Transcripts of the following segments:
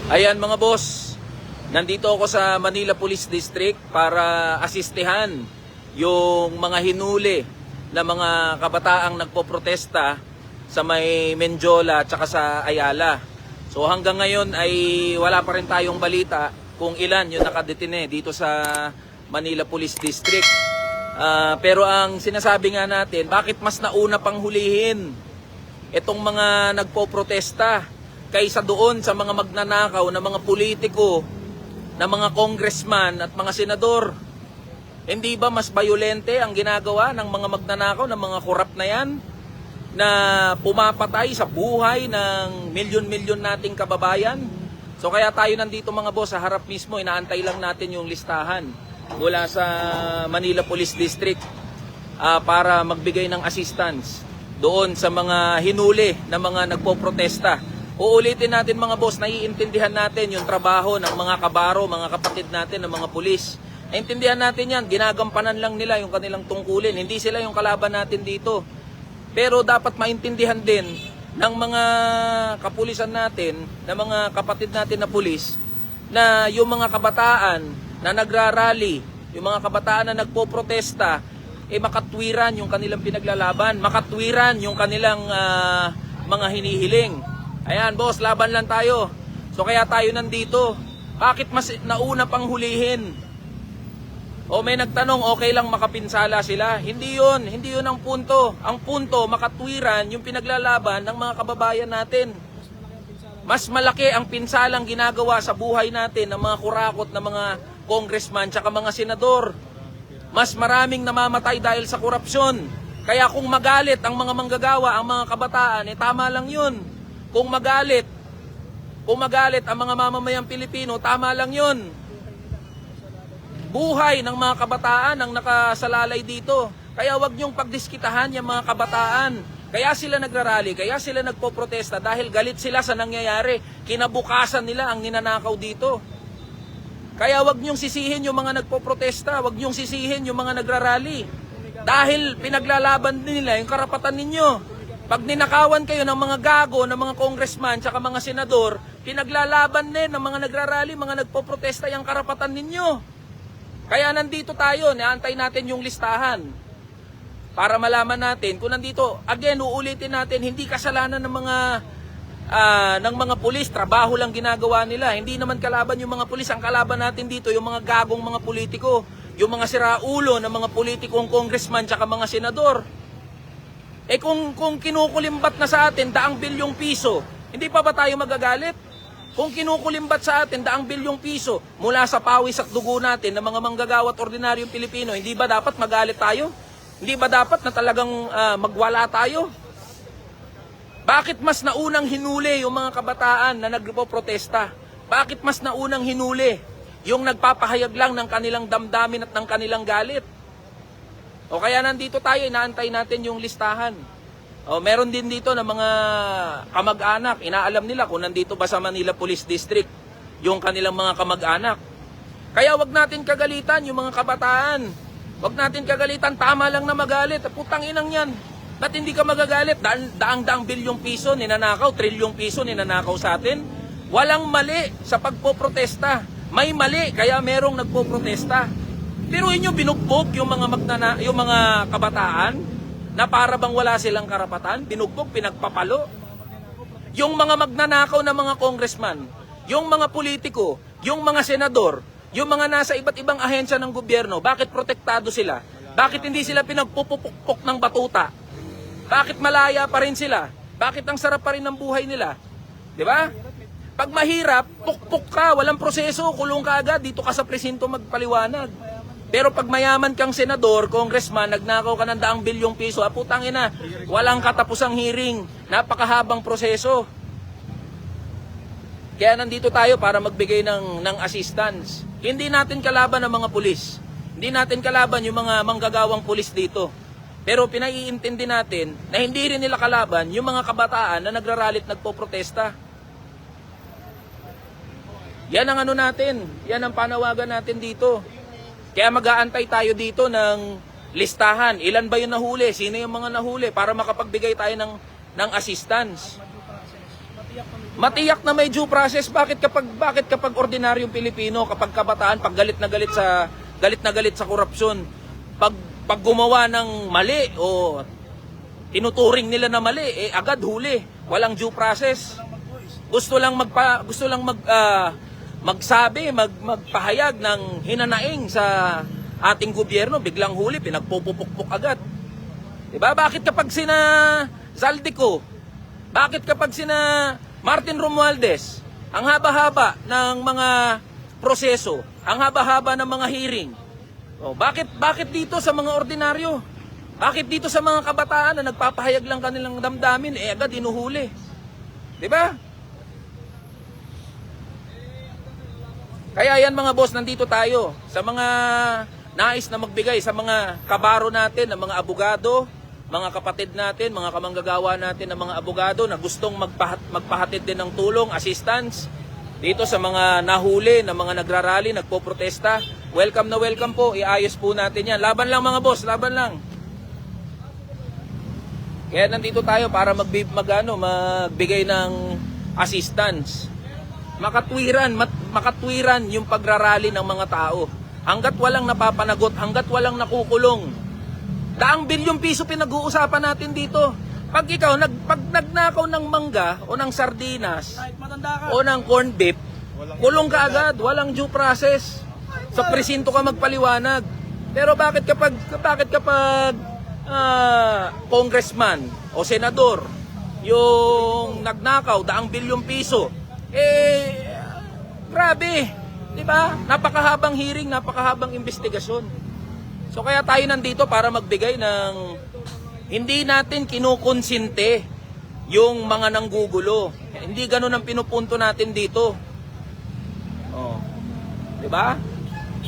Ayan mga boss, nandito ako sa Manila Police District para asistehan yung mga hinuli na mga kabataang nagpoprotesta sa may Menjola at saka sa Ayala. So hanggang ngayon ay wala pa rin tayong balita kung ilan yung nakadetine dito sa Manila Police District. Pero ang sinasabi nga natin, bakit mas nauna pang hulihin itong mga nagpoprotesta kaysa doon sa mga magnanakaw na mga politiko, na mga congressman at mga senador? Hindi ba mas bayolente ang ginagawa ng mga magnanakaw, ng mga korap na yan, na pumapatay sa buhay ng milyon-milyon nating kababayan? So kaya tayo nandito mga boss, sa harap mismo, inaantay lang natin yung listahan mula sa Manila Police District para magbigay ng assistance doon sa mga hinuli na mga nagpoprotesta. Uulitin natin mga boss, naiintindihan natin yung trabaho ng mga kabaro, mga kapatid natin ng mga pulis. Naintindihan natin yan, ginagampanan lang nila yung kanilang tungkulin. Hindi sila yung kalaban natin dito. Pero dapat maintindihan din ng mga kapulisan natin, ng mga kapatid natin na pulis, na yung mga kabataan na nagrarally, yung mga kabataan na nagpoprotesta, makatwiran yung kanilang pinaglalaban, makatwiran yung kanilang mga hinihiling. Ayan boss, laban lang tayo. So kaya tayo nandito. Bakit mas nauna pang hulihin? O may nagtanong, okay lang makapinsala sila? Hindi yun ang punto. Ang punto, makatwiran yung pinaglalaban ng mga kababayan natin. Mas malaki ang pinsalang ginagawa sa buhay natin ng mga kurakot na mga congressman tsaka mga senador. Mas maraming namamatay dahil sa korupsyon. Kaya kung magalit ang mga manggagawa, ang mga kabataan, tama lang yun. Kung magalit ang mga mamamayang Pilipino, tama lang yun. Buhay ng mga kabataan ang nakasalalay dito. Kaya wag niyong pagdiskitahan yung mga kabataan. Kaya sila nagrarally, kaya sila nagpoprotesta dahil galit sila sa nangyayari. Kinabukasan nila ang ninanakaw dito. Kaya wag niyong sisihin yung mga nagpoprotesta, wag niyong sisihin yung mga nagrarally. Dahil pinaglalaban nila yung karapatan ninyo. Pag ninakawan kayo ng mga gago, ng mga congressman, tsaka mga senador, pinaglalaban din ng mga nagrarally, mga nagpoprotesta yung karapatan ninyo. Kaya nandito tayo, naantay natin yung listahan. Para malaman natin kung nandito, again, uulitin natin, hindi kasalanan ng mga pulis, trabaho lang ginagawa nila. Hindi naman kalaban yung mga pulis, ang kalaban natin dito, yung mga gagong mga politiko, yung mga siraulo ng mga politikong congressman, tsaka mga senador. Kung kinukulimbat na sa atin daang bilyong piso, hindi pa ba tayo magagalit? Kung kinukulimbat sa atin daang bilyong piso mula sa pawis at dugo natin ng mga manggagawa at ordinaryong Pilipino, hindi ba dapat magalit tayo? Hindi ba dapat na talagang magwala tayo? Bakit mas naunang hinuli yung mga kabataan na nagpoprotesta? Bakit mas naunang hinuli yung nagpapahayag lang ng kanilang damdamin at ng kanilang galit? O kaya nandito tayo, inaantay natin yung listahan. O meron din dito na mga kamag-anak, inaalam nila kung nandito ba sa Manila Police District yung kanilang mga kamag-anak. Kaya wag natin kagalitan yung mga kabataan. Wag natin kagalitan, tama lang na magalit. Putang inang yan. Ba't hindi ka magagalit? Daang bilyong piso ninanakaw, trilyong piso ninanakaw sa atin. Walang mali sa pagpoprotesta. May mali, kaya merong nagpoprotesta. Pero inyo binugbog yung mga kabataan na para bang wala silang karapatan, binugbog, pinagpapalo. Yung mga magnanakaw na mga congressman, yung mga politiko, yung mga senador, yung mga nasa iba't ibang ahensya ng gobyerno, bakit protektado sila? Bakit hindi sila pinagpupukpok ng batuta? Bakit malaya pa rin sila? Bakit ang sarap pa rin ng buhay nila? Di ba? Pag mahirap, pukpok ka, walang proseso, kulong ka agad, dito ka sa presinto magpaliwanag. Pero pag mayaman kang senador, congressman, nagnakaw ka ng daang bilyong piso, putang ina, walang katapusang hearing, napakahabang proseso. Kaya nandito tayo para magbigay ng assistance. Hindi natin kalaban ang mga pulis. Hindi natin kalaban yung mga manggagawang pulis dito. Pero pinaiintindi natin na hindi rin nila kalaban yung mga kabataan na nagraralit, nagpoprotesta. Yan ang ano natin, yan ang panawagan natin dito. Kaya mag-aantay tayo dito ng listahan. Ilan ba yung nahuli? Sino yung mga nahuli? Para makapagbigay tayo ng assistance. Matiyak na may due process. Bakit kapag ordinaryong Pilipino, kapag kabataan, pag galit na galit sa korupsyon, pag gumawa ng mali o tinuturing nila na mali, agad huli. Walang due process. Gusto lang magpahayag ng hinanaing sa ating gobyerno, biglang huli, pinagpupupukpuk agad. Diba? Bakit kapag sina Zaldico, bakit kapag sina Martin Romualdez, ang haba-haba ng mga proseso, ang haba-haba ng mga hearing, bakit dito sa mga ordinaryo? Bakit dito sa mga kabataan na nagpapahayag lang kanilang damdamin, agad inuhuli? Diba? Kaya yan mga boss, nandito tayo sa mga nais na magbigay sa mga kabaro natin, ng mga abogado, mga kapatid natin, mga kamanggagawa natin ng mga abogado na gustong magpahatid din ng tulong, assistance dito sa mga nahuli, na mga nagrarally, nagpo-protesta. Welcome na welcome po, iayos po natin yan. Laban lang mga boss, laban lang. Kaya nandito tayo para magbigay ng assistance. Makatwiran yung pagrarally ng mga tao. Hanggat walang napapanagot, hanggat walang nakukulong. Daang bilyong piso pinag-uusapan natin dito. Pag ikaw, pag nagnakaw ng mangga o ng sardinas o ng corn beef, kulong ka agad, walang due process. Sa presinto ka magpaliwanag. Pero bakit kapag congressman o senador yung nagnakaw daang bilyong piso, grabe, di ba? Napakahabang hearing, napakahabang investigasyon. So kaya tayo nandito para magbigay ng, hindi natin kinukonsinte yung mga nanggugulo. Hindi ganun ang pinupunto natin dito. Di ba?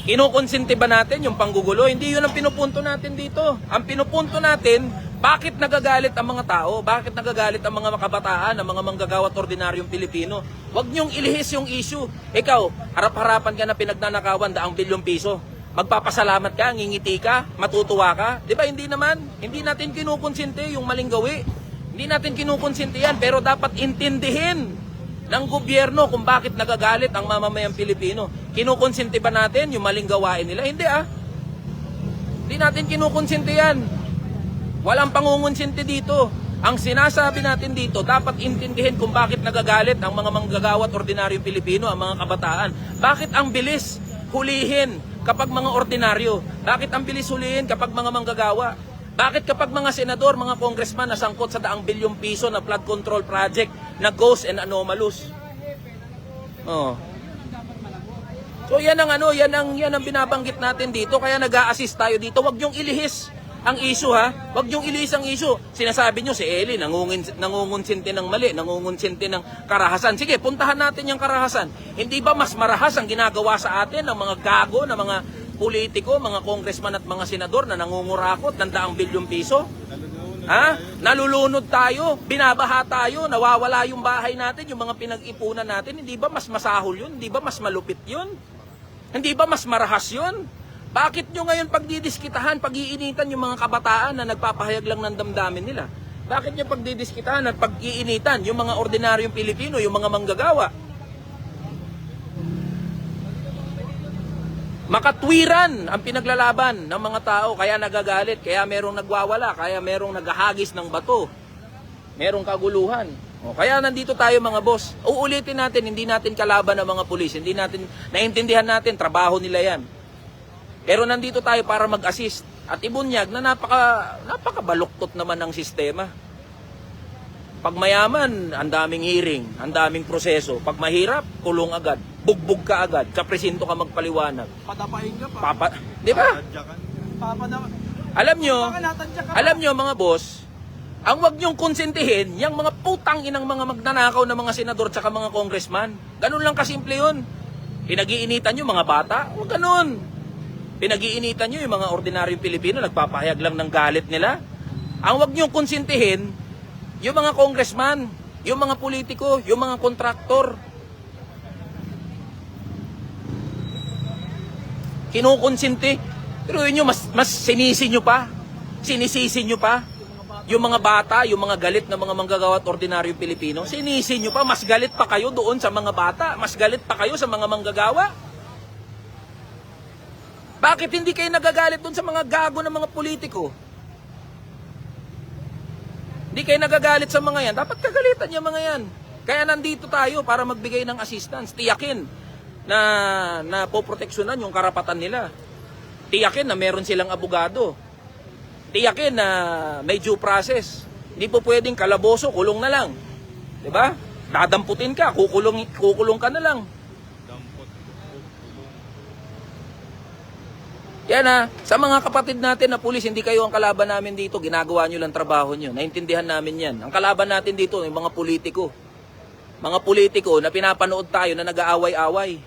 Kinukonsinte ba natin yung panggugulo? Hindi yun ang pinupunto natin dito. Ang pinupunto natin, bakit nagagalit ang mga tao? Bakit nagagalit ang mga kabataan, ang mga manggagawa at ordinaryong Pilipino? Huwag niyong ilihis yung issue. Ikaw, harap-harapan ka na pinagnanakawan daang bilyong piso. Magpapasalamat ka, ngingiti ka, matutuwa ka. Di ba? Hindi naman. Hindi natin kinukonsinte yung maling gawi. Hindi natin kinukonsinte yan. Pero dapat intindihin ng gobyerno kung bakit nagagalit ang mamamayang Pilipino. Kinukonsinte ba natin yung maling gawain nila? Hindi Hindi natin kinukonsinte yan. Walang pangungonsinti dito. Ang sinasabi natin dito, dapat intindihin kung bakit nagagalit ang mga manggagawa at ordinaryong Pilipino, ang mga kabataan. Bakit ang bilis hulihin kapag mga ordinaryo? Bakit ang bilis hulihin kapag mga manggagawa? Bakit kapag mga senador, mga congressman nasangkot sa daang bilyong piso na flood control project na ghost and anomalous? So yan ang binabanggit natin dito. Kaya nag-a-assist tayo dito. Huwag niyong ilihis ang issue Huwag niyong ilihis ang issue. Sinasabi niyo si Eli nangungonsinti ng mali, nangungonsinti ng karahasan. Sige, puntahan natin yung karahasan. Hindi ba mas marahas ang ginagawa sa atin ng mga gago, ng mga politiko, mga congressman at mga senador na nangungurakot ng daang bilyong piso? Nalulunod tayo, binabaha tayo, nawawala yung bahay natin, yung mga pinag-ipunan natin. Hindi ba mas masahol yun? Hindi ba mas malupit yun? Hindi ba mas marahas yun? Bakit nyo ngayon pagdidiskitahan, pag-iinitan yung mga kabataan na nagpapahayag lang ng damdamin nila? Bakit nyo pagdidiskitahan at pag-iinitan yung mga ordinaryong Pilipino, yung mga manggagawa? Makatwiran ang pinaglalaban ng mga tao, kaya nagagalit, kaya merong nagwawala, kaya merong naghahagis ng bato, merong kaguluhan. Kaya nandito tayo mga boss. Uulitin natin, hindi natin kalaban ng mga pulis, hindi natin, naintindihan natin, trabaho nila yan. Pero nandito tayo para mag-assist at ibunyag na napakabaluktot naman ng sistema. Pag mayaman, ang daming hearing, ang daming proseso. Pag mahirap, kulong agad, bugbog ka agad, sa presinto ka magpaliwanag. Patapain ka pa. Di ba? Alam nyo mga boss, ang wag nyong konsentihin, yung mga putang inang mga magnanakaw na mga senador at mga congressman. Ganun lang kasimple yun. Pinag-iinitan nyo mga bata, huwag ganun. Pinag-iinitan nyo yung mga ordinaryong Pilipino, nagpapahayag lang ng galit nila. Ang wag nyong konsentihin, yung mga congressman, yung mga politiko, yung mga kontraktor. Kinukonsinti. Pero yun mas sinisi nyo pa. Sinisisi nyo pa Yung mga bata, yung mga galit na mga manggagawa at ordinaryong Pilipino, sinisin nyo pa, mas galit pa kayo doon sa mga bata, mas galit pa kayo sa mga manggagawa. Bakit hindi kayo nagagalit doon sa mga gago ng mga politiko? Hindi kayo nagagalit sa mga yan, dapat kagalitan yung mga yan. Kaya nandito tayo para magbigay ng assistance, tiyakin na poproteksyonan yung karapatan nila. Tiyakin na meron silang abogado. Tiyakin na may due process. Hindi po pwedeng kalaboso, kulong na lang. 'Di ba? Dadamputin ka, kukulong ka na lang. Yan sa mga kapatid natin na pulis, hindi kayo ang kalaban namin dito, ginagawa nyo lang trabaho nyo. Naintindihan namin yan. Ang kalaban natin dito, yung mga politiko. Mga politiko na pinapanood tayo na nag-aaway-away.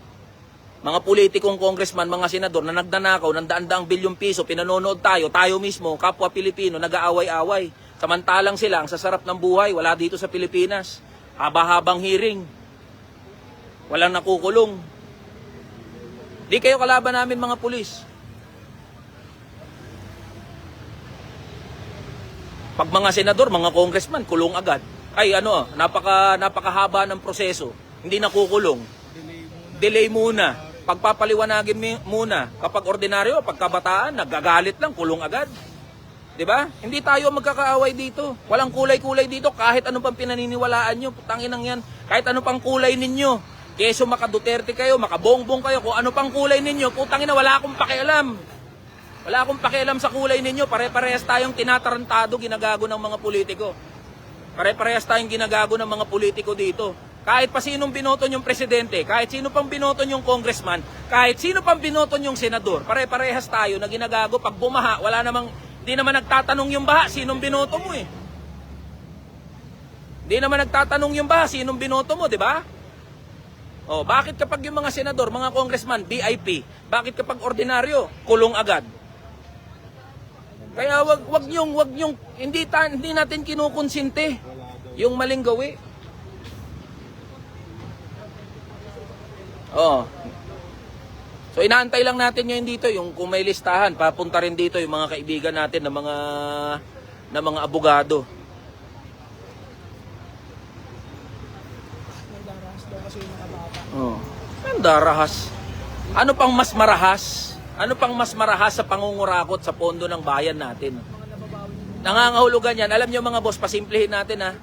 Mga politikong congressman, mga senador na nagnanakaw ng daan-daang bilyong piso, pinanonood tayo mismo, kapwa Pilipino, nag-aaway-away. Samantalang sila, ang sasarap ng buhay, wala dito sa Pilipinas. Haba-habang hearing. Walang nakukulong. Di kayo kalaban namin mga pulis. Pag mga senador, mga congressman, kulong agad. Ay napakahaba ng proseso. Hindi nakukulong. Delay muna. Pagpapaliwanagin muna. Kapag ordinaryo, pagkabataan, nagagalit lang, kulong agad. 'Di ba? Hindi tayo magkakaaway dito. Walang kulay-kulay dito kahit ano pang pinaniniwalaan nyo. Putangin nang yan. Kahit ano pang kulay ninyo. Keso maka-Duterte kayo, maka-Bongbong kayo, kung ano pang kulay ninyo, putangin na wala akong pakialam. Wala akong pakialam sa kulay ninyo. Pare-parehas tayong tinatarantado, ginagago ng mga politiko. Pare-parehas tayong ginagago ng mga politiko dito. Kahit pa sinong binoto nyong presidente, kahit sino pang binoto nyong congressman, kahit sino pang binoto nyong senador, pare-parehas tayo na ginagago. Pag bumaha, hindi naman nagtatanong yung baha, sinong binoto mo eh. Hindi naman nagtatanong yung baha, sinong binoto mo, di ba? Oh, bakit kapag yung mga senador, mga congressman, VIP, bakit kapag ordinaryo, kulong agad? Kaya wag nyong hindi natin kinukonsinte yung maling gawi. Oh. So inaantay lang natin ngayon dito yung kung may listahan, papunta rin dito yung mga kaibigan natin na mga abogado. Oh. Ang darahas. Ano pang mas marahas? Ano pang mas marahas sa pangungurakot sa pondo ng bayan natin? Nangangahulugan yan. Alam nyo mga boss, pasimplihin natin ha.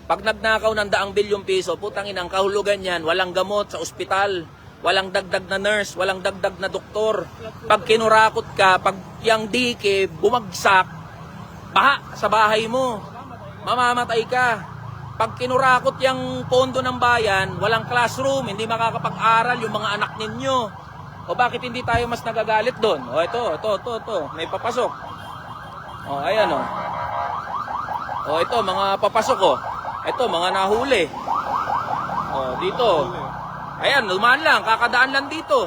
Pag nagnakaw ng 100 bilyong piso, putangin ang kahulugan yan, walang gamot sa ospital, walang dagdag na nurse, walang dagdag na doktor. Pag kinurakot ka, pag yung dike bumagsak, baha sa bahay mo, mamamatay ka. Pag kinurakot yung pondo ng bayan, walang classroom, hindi makakapag-aral yung mga anak ninyo. O bakit hindi tayo mas nagagalit doon? O ito, may papasok. O ayan o. O ito, mga papasok o. Ito, mga nahuli. O dito. Ayan, dumaan lang, kakadaan lang dito.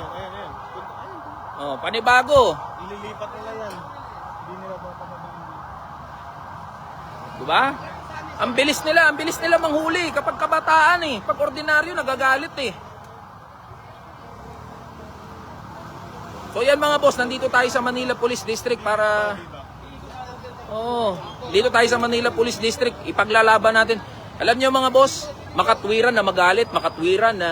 O, panibago. Ililipat nila yan. Hindi nila papamadali. Diba? Ang bilis nila manghuli kapag kabataan eh. Pag ordinaryo, nagagalit eh. So yan mga boss, nandito tayo sa Manila Police District para... dito tayo sa Manila Police District, ipaglalaban natin. Alam nyo mga boss, makatwiran na magalit, makatwiran na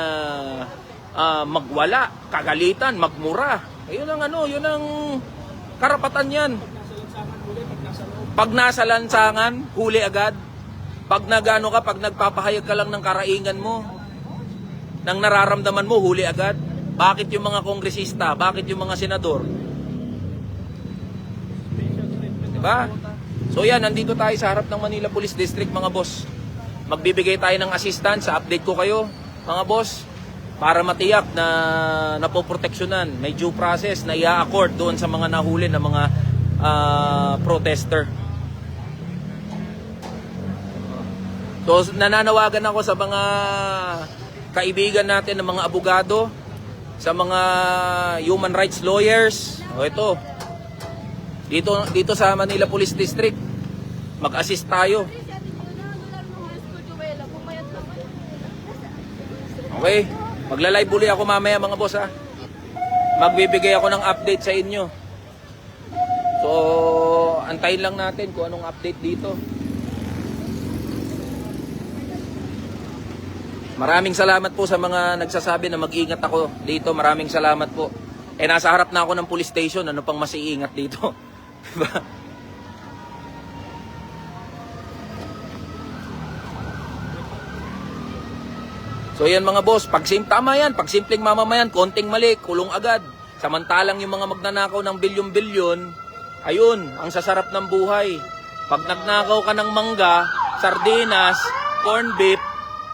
magwala, kagalitan, magmura. Yun ang karapatan yan. Pag nasa lansangan, huli agad. Pag pag nagpapahayag ka lang ng karaingan mo, ng nararamdaman mo, huli agad. Bakit yung mga kongresista? Bakit yung mga senador? Diba? So yan, nandito tayo sa harap ng Manila Police District mga boss. Magbibigay tayo ng assistance, update ko kayo mga boss, para matiyak na napoproteksyonan, may due process na i-accord doon sa mga nahuli na mga protester. So nananawagan ako sa mga kaibigan natin ng mga abogado, sa mga human rights lawyers. O ito, dito sa Manila Police District, mag-assist tayo. Okay, magla-live uli ako mamaya mga boss ha. Magbibigay ako ng update sa inyo. So antayin lang natin kung anong update dito. Maraming salamat po sa mga nagsasabi na mag-ingat ako dito. Maraming salamat po. Nasa harap na ako ng police station. Ano pang mas iingat dito? Diba? So yan mga boss, tama yan, pag simpleng mamamayan, konting mali, kulong agad. Samantalang yung mga magnanakaw ng bilyon-bilyon, ayun, ang sasarap ng buhay. Pag nagnakaw ka ng mangga, sardinas, corn beef,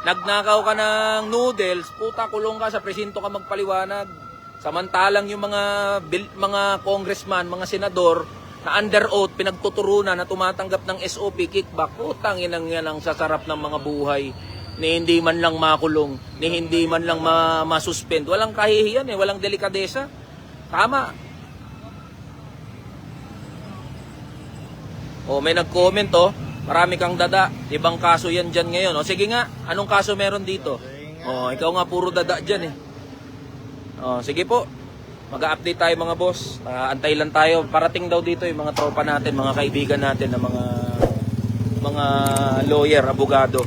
nagnakaw ka ng noodles, puta, kulong ka, sa presinto ka magpaliwanag. Samantalang yung mga congressman, mga senador, na under oath, pinagtuturunan na tumatanggap ng SOP, kickback, putang inang yan ang sasarap ng mga buhay. Ni hindi man lang makulong, ni hindi man lang masuspend. Walang kahihiyan walang delikadesa. Tama. May nag-comment marami kang dada. Ibang kaso yan dyan ngayon. Sige nga, anong kaso meron dito? Ikaw nga puro dada dyan sige po. Mag-update tayo mga boss. Antay lang tayo. Parating daw dito yung mga tropa natin, mga kaibigan natin, na mga lawyer, abogado.